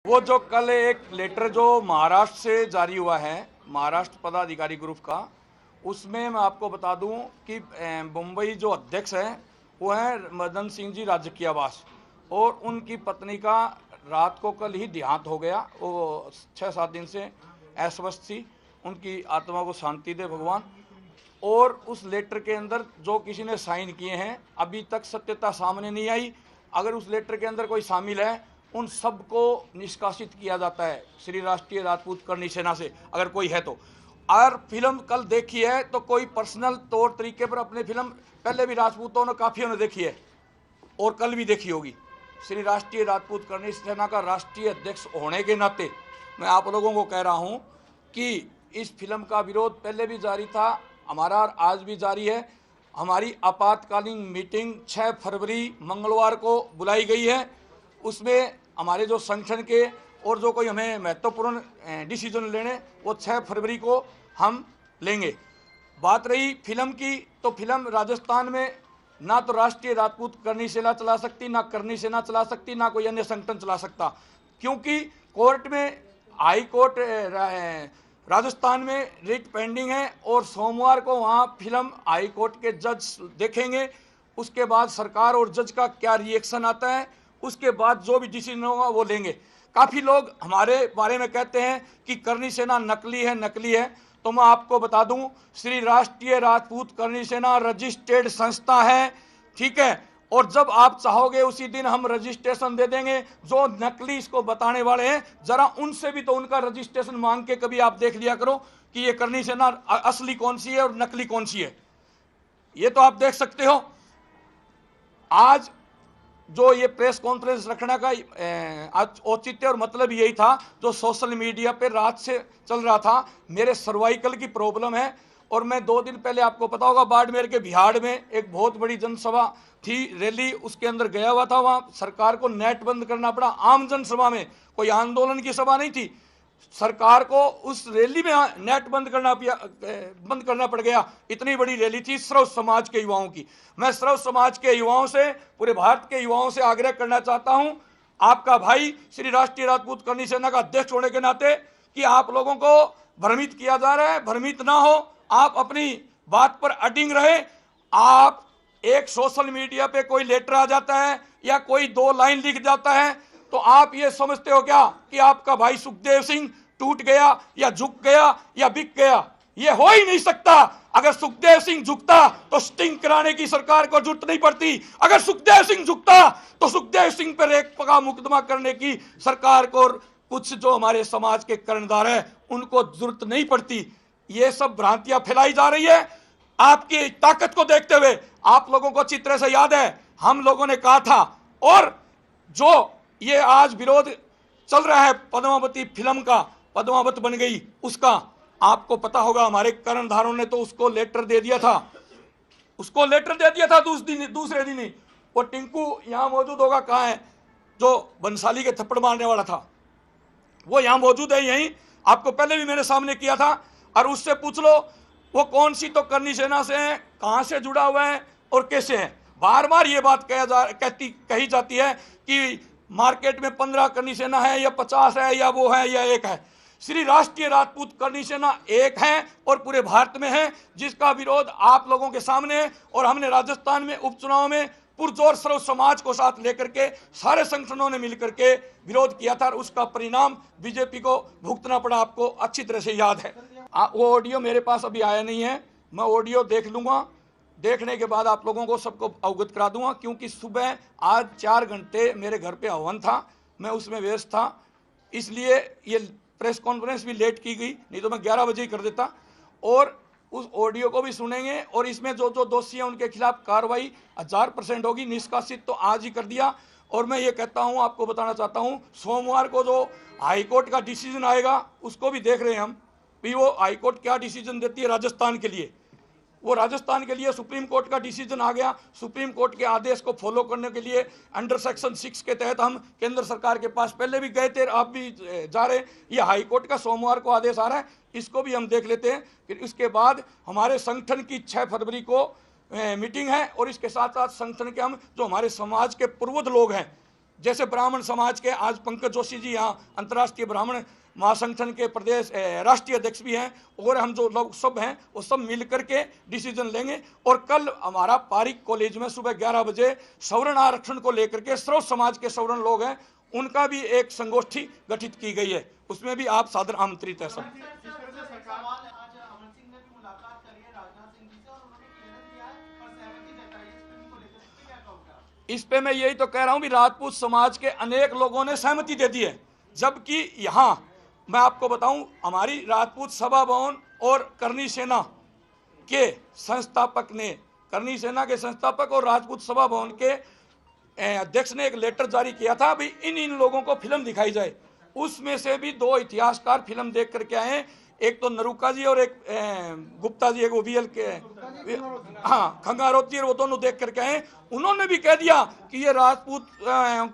वो जो कल एक लेटर जो महाराष्ट्र से जारी हुआ है, महाराष्ट्र पदाधिकारी ग्रुप का, उसमें मैं आपको बता दूं कि मुंबई जो अध्यक्ष हैं वो हैं मदन सिंह जी राजकीयवास, और उनकी पत्नी का रात को कल ही देहांत हो गया। वो 6-7 दिन से अस्वस्थ थी। उनकी आत्मा को शांति दे भगवान। और उस लेटर के अंदर जो किसी ने साइन किए हैं, अभी तक सत्यता सामने नहीं आई। अगर उस लेटर के अंदर कोई शामिल है, उन सबको निष्कासित किया जाता है श्री राष्ट्रीय राजपूत करनी सेना से, अगर कोई है तो। और फिल्म कल देखी है तो कोई पर्सनल तौर तरीके पर अपनी फिल्म पहले भी राजपूतों ने काफ़ियों ने देखी है और कल भी देखी होगी। श्री राष्ट्रीय राजपूत करनी सेना का राष्ट्रीय अध्यक्ष होने के नाते मैं आप लोगों को कह रहा हूं कि इस फिल्म का विरोध पहले भी जारी था, हमारा आज भी जारी है। हमारी आपातकालीन मीटिंग 6 फरवरी मंगलवार को बुलाई गई है। उसमें हमारे जो संगठन के और जो कोई हमें महत्वपूर्ण डिसीजन लेने, वो 6 फरवरी को हम लेंगे। बात रही फिल्म की, तो फिल्म राजस्थान में ना तो राष्ट्रीय राजपूत करनी सेना चला सकती, ना करनी सेना चला सकती, ना कोई अन्य संगठन चला सकता, क्योंकि कोर्ट में हाई कोर्ट राजस्थान में रिट पेंडिंग है और सोमवार को वहाँ फिल्म हाई कोर्ट के जज देखेंगे। उसके बाद सरकार और जज का क्या रिएक्शन आता है, उसके बाद जो भी डिसीजन होगा वो लेंगे। काफ़ी लोग हमारे बारे में कहते हैं कि करनी सेना नकली है, नकली है। तो मैं आपको बता दूं, श्री राष्ट्रीय राजपूत करनी सेना रजिस्टर्ड संस्था है, ठीक है। और जब आप चाहोगे उसी दिन हम रजिस्ट्रेशन दे देंगे। जो नकली इसको बताने वाले हैं, जरा उनसे भी तो उनका रजिस्ट्रेशन मांग के कभी आप देख लिया करो कि ये करनी सेना असली कौन सी है और नकली कौन सी है। ये तो आप देख सकते हो। आज जो ये प्रेस कॉन्फ्रेंस रखने का औचित्य और मतलब यही था, जो सोशल मीडिया पे रात से चल रहा था। मेरे सर्वाइकल की प्रॉब्लम है और मैं 2 दिन पहले, आपको पता होगा, बाड़मेर के बिहाड़ में एक बहुत बड़ी जनसभा थी, रैली, उसके अंदर गया हुआ था। वहाँ सरकार को नेट बंद करना पड़ा। आम जनसभा में, कोई आंदोलन की सभा नहीं थी। सरकार को उस रैली में नेट बंद करना पड़ गया। इतनी बड़ी रैली थी श्रव समाज के युवाओं की। मैं श्रव समाज के युवाओं से, पूरे भारत के युवाओं से आग्रह करना चाहता हूं, आपका भाई श्री राष्ट्रीय राजपूत करनी सेना का अध्यक्ष होने के नाते, कि आप लोगों को भ्रमित किया जा रहा है, भ्रमित ना हो, आप अपनी बात पर अडिग रहे। आप एक सोशल मीडिया पे कोई लेटर आ जाता है या कोई 2 लाइन लिख जाता है तो आप ये समझते हो क्या कि आपका भाई सुखदेव सिंह टूट गया या झुक गया या बिक गया? ये हो ही नहीं सकता। अगर सुखदेव सिंह झुकता तो स्टिंग कराने की सरकार को जरूरत नहीं पड़ती। अगर सुखदेव सिंह झुकता तो सुखदेव सिंह पर एक पगा मुकदमा करने की सरकार को और कुछ जो हमारे समाज के कर्णधार है उनको जरूरत नहीं पड़ती। ये सब भ्रांतियां फैलाई जा रही है आपकी ताकत को देखते हुए। आप लोगों को अच्छी तरह से याद है, हम लोगों ने कहा था, और जो ये आज विरोध चल रहा है पद्मावती फिल्म का, पद्मावत बन गई उसका, आपको पता होगा हमारे कर्णधारों ने तो उसको लेटर दे दिया था, दूसरे दिन ही। वो टिंकू यहां मौजूद होगा, कहाँ है, जो बंसाली के थप्पड़ मारने वाला था, वो यहां मौजूद है यहीं। आपको पहले भी मैंने सामने किया था, और उससे पूछ लो वो कौन सी तो करनी सेना से है, कहां से जुड़ा हुआ है और कैसे है। बार बार ये बात कही जाती है कि मार्केट में 15 करनी सेना है या 50 है या वो है या एक है। श्री राष्ट्रीय राजपूत करनी सेना एक है और पूरे भारत में है, जिसका विरोध आप लोगों के सामने है। और हमने राजस्थान में उपचुनाव में पुरजोर सर्व समाज को साथ लेकर के सारे संगठनों ने मिलकर के विरोध किया था, और उसका परिणाम बीजेपी को भुगतना पड़ा, आपको अच्छी तरह से याद है। वो ऑडियो मेरे पास अभी आया नहीं है, मैं ऑडियो देख लूंगा, देखने के बाद आप लोगों को सबको अवगत करा दूंगा। क्योंकि सुबह आज 4 घंटे मेरे घर पे हवन था, मैं उसमें व्यस्त था, इसलिए ये प्रेस कॉन्फ्रेंस भी लेट की गई, नहीं तो मैं 11 बजे ही कर देता। और उस ऑडियो को भी सुनेंगे, और इसमें जो जो दोषी हैं उनके खिलाफ कार्रवाई 1000% होगी। निष्कासित तो आज ही कर दिया। और मैं ये कहता हूँ, आपको बताना चाहता हूँ, सोमवार को जो हाईकोर्ट का डिसीजन आएगा उसको भी देख रहे हैं हम, भी वो हाईकोर्ट क्या डिसीजन देती है राजस्थान के लिए। वो राजस्थान के लिए सुप्रीम कोर्ट का डिसीजन आ गया, सुप्रीम कोर्ट के आदेश को फॉलो करने के लिए अंडर सेक्शन 6 के तहत हम केंद्र सरकार के पास पहले भी गए थे, आप भी जा रहे। ये हाई कोर्ट का सोमवार को आदेश आ रहा है, इसको भी हम देख लेते हैं। फिर इसके बाद हमारे संगठन की 6 फरवरी को मीटिंग है, और इसके साथ साथ संगठन के हम जो हमारे समाज के पूर्वज लोग हैं, जैसे ब्राह्मण समाज के आज पंकज जोशी जी यहाँ अंतर्राष्ट्रीय ब्राह्मण महासंगठन के प्रदेश राष्ट्रीय अध्यक्ष भी हैं, और हम जो लोग सब हैं वो सब मिल करके डिसीजन लेंगे। और कल हमारा पारिक कॉलेज में सुबह 11 बजे सवर्ण आरक्षण को लेकर के सर्व समाज के सवर्ण लोग हैं उनका भी एक संगोष्ठी गठित की गई है, उसमें भी आप सादर आमंत्रित है सब। इस पे मैं यही तो कह रहा हूं भी राजपूत समाज के अनेक लोगों ने सहमति दे दी है, जबकि यहां मैं आपको बताऊं हमारी राजपूत सभा भवन और करनी सेना के संस्थापक ने, करनी सेना के संस्थापक और राजपूत सभा भवन के अध्यक्ष ने एक लेटर जारी किया था भी इन लोगों को फिल्म दिखाई जाए। उसमें से भी 2 इतिहासकार फिल्म देख करके आए, एक तो नरूका जी और एक गुप्ता जी, एक ओबीएल के हाँ खंगारोत जी, वो दोनों देख करके आए। उन्होंने भी कह दिया कि ये राजपूत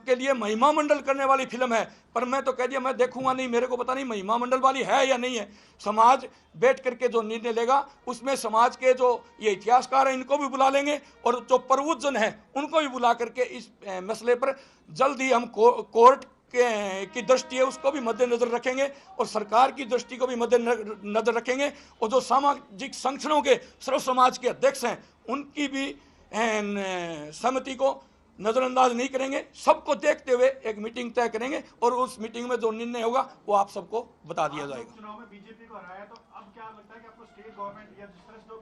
के लिए महिमा मंडल करने वाली फिल्म है, पर मैं तो कह दिया मैं देखूंगा नहीं, मेरे को पता नहीं महिमा मंडल वाली है या नहीं है। समाज बैठ करके जो निर्णय लेगा उसमें समाज के जो ये इतिहासकार हैं इनको भी बुला लेंगे और जो प्रबुद्धजन है उनको भी बुला करके इस मसले पर जल्द ही हम कोर्ट की दृष्टि है उसको भी मद्देनजर रखेंगे और सरकार की दृष्टि को भी मद्देनजर रखेंगे। और जो सामाजिक संगठनों के सर्व समाज के अध्यक्ष हैं उनकी भी सहमति को नजरअंदाज नहीं करेंगे। सबको देखते हुए एक मीटिंग तय करेंगे और उस मीटिंग में जो निर्णय होगा वो आप सबको बता दिया जाएगा। चुनाव में बीजेपी को हराया तो अब क्या लगता है कि आपको स्टेट गवर्नमेंट या जिस तरह से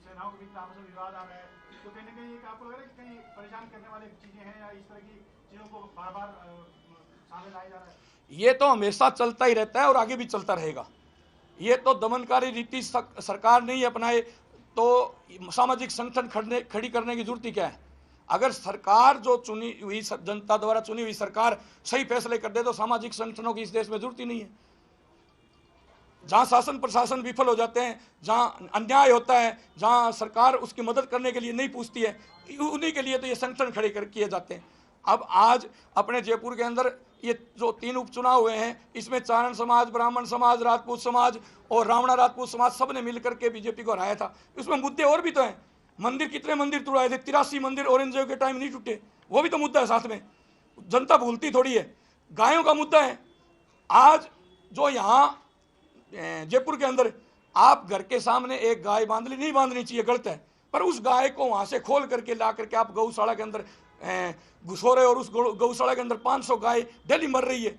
सेनाओं के बीच आपस में विवाद आ रहा है तो कहीं ना कहीं आपको लग रहा है कि कहीं परेशान करने वाली चीजें हैं या इस तरह की चीजों को बार बार सामने लाया जा रहा है? ये तो हमेशा चलता ही रहता है और आगे भी चलता रहेगा। ये तो दमनकारी रीति सरकार नहीं अपनाए तो सामाजिक संगठन खड़ी करने की जरूरत ही क्या है। अगर सरकार जो चुनी हुई जनता द्वारा चुनी हुई सरकार सही फैसले कर दे तो सामाजिक संगठनों की इस देश में जरूरत ही नहीं है। जहां शासन प्रशासन विफल हो जाते हैं, जहां अन्याय होता है, जहां सरकार उसकी मदद करने के लिए नहीं पूछती है, उन्हीं के लिए तो ये संगठन खड़े किए जाते हैं। अब आज अपने जयपुर के अंदर ये जो 3 उपचुनाव हुए हैं इसमें चारण समाज, ब्राह्मण समाज, राजपूत समाज और रावणा राजपूत समाज सब ने मिलकर के बीजेपी को हराया था। इसमें मुद्दे और भी तो हैं। मंदिर, कितने मंदिर तोड़ाए थे? 83 मंदिर औरंगजेब के टाइम नहीं टूटे, वो भी तो मुद्दा है साथ में, जनता भूलती थोड़ी है। गायों का मुद्दा है। आज जो यहाँ जयपुर के अंदर आप घर के सामने एक गाय बांध ली, नहीं बांधनी चाहिए, गलत है, पर उस गाय को वहां से खोल करके ला करके आप गौशाला के अंदर घुसो रहे और उस गौशाला के अंदर 500 गाय डेली मर रही है।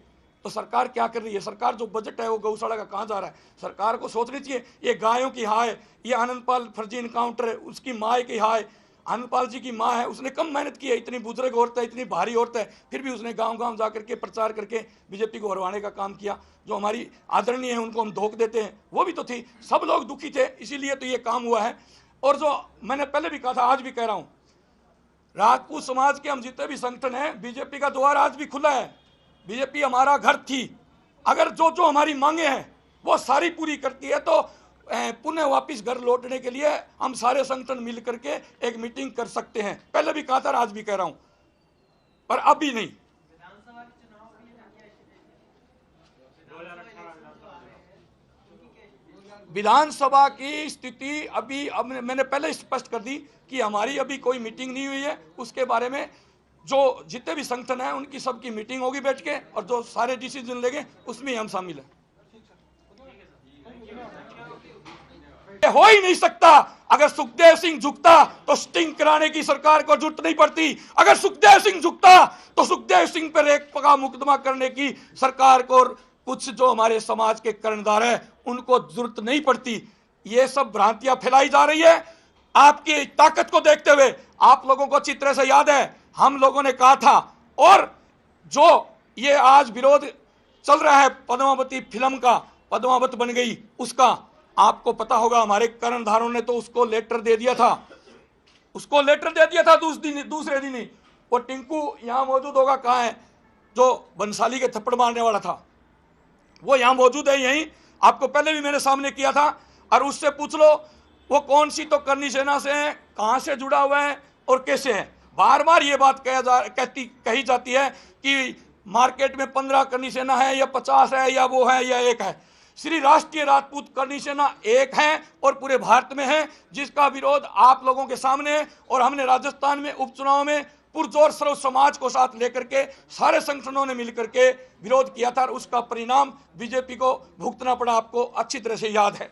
तो सरकार क्या कर रही है? सरकार जो बजट है वो गौशाला का कहाँ जा रहा है? सरकार को सोचनी चाहिए। ये गायों की हाय, ये आनंदपाल फर्जी इनकाउंटर है, उसकी माँ की हाय, आनंदपाल जी की माँ है, उसने कम मेहनत की है, इतनी बुजुर्ग औरत है, इतनी भारी औरत है, फिर भी उसने गांव गांव जाकर के प्रचार करके बीजेपी को हरवाने का काम किया। जो हमारी आदरणीय है उनको हम धोख देते हैं, वो भी तो थी। सब लोग दुखी थे, इसीलिए तो ये काम हुआ है। और जो मैंने पहले भी कहा था, आज भी कह रहा हूँ, राजपूत समाज के हम जितने भी संगठन हैं, बीजेपी का द्वार आज भी खुला है। बीजेपी हमारा घर थी। अगर जो जो हमारी मांगे हैं वो सारी पूरी करती है तो पुनः वापस घर लौटने के लिए हम सारे संगठन मिल करके एक मीटिंग कर सकते हैं। पहले भी कहा था, आज भी कह रहा हूं, पर अभी नहीं। विधानसभा की स्थिति अभी मैंने पहले स्पष्ट कर दी कि हमारी अभी कोई मीटिंग नहीं हुई है। उसके बारे में जो जितने भी संगठन हैं उनकी सबकी मीटिंग होगी बैठ के, और जो सारे डिसीजन लेंगे उसमें हम शामिल हैं। हो ही नहीं सकता। अगर सुखदेव सिंह झुकता तो स्टिंग कराने की सरकार को जरूरत नहीं पड़ती। अगर सुखदेव सिंह झुकता तो सुखदेव सिंह पर एक पगा मुकदमा करने की सरकार को और कुछ जो हमारे समाज के कर्णधार है उनको जरूरत नहीं पड़ती। ये सब भ्रांतियां फैलाई जा रही है आपकी ताकत को देखते हुए। आप लोगों को अच्छी तरह से याद है, हम लोगों ने कहा था, और जो ये आज विरोध चल रहा है पद्मावती फिल्म का, पद्मावत बन गई उसका, आपको पता होगा हमारे कर्णधारों ने तो उसको लेटर दे दिया था, उसको लेटर दे दिया था दूसरे दिन ही। वो टिंकू यहां मौजूद होगा, कहाँ है, जो बंसाली के थप्पड़ मारने वाला था, वो यहां मौजूद है यहीं। आपको पहले भी मेरे सामने किया था, और उससे पूछ लो वो कौन सी तो करनी सेना से है, कहां से जुड़ा हुआ है और कैसे है। बार बार ये बात कही जाती है कि मार्केट में 15 करनी सेना है या 50 है या वो है या एक है। श्री राष्ट्रीय राजपूत करनी सेना एक है और पूरे भारत में है, जिसका विरोध आप लोगों के सामने है। और हमने राजस्थान में उपचुनाव में पुरजोर सर्व समाज को साथ लेकर के सारे संगठनों ने मिलकर के विरोध किया था और उसका परिणाम बीजेपी को भुगतना पड़ा, आपको अच्छी तरह से याद है।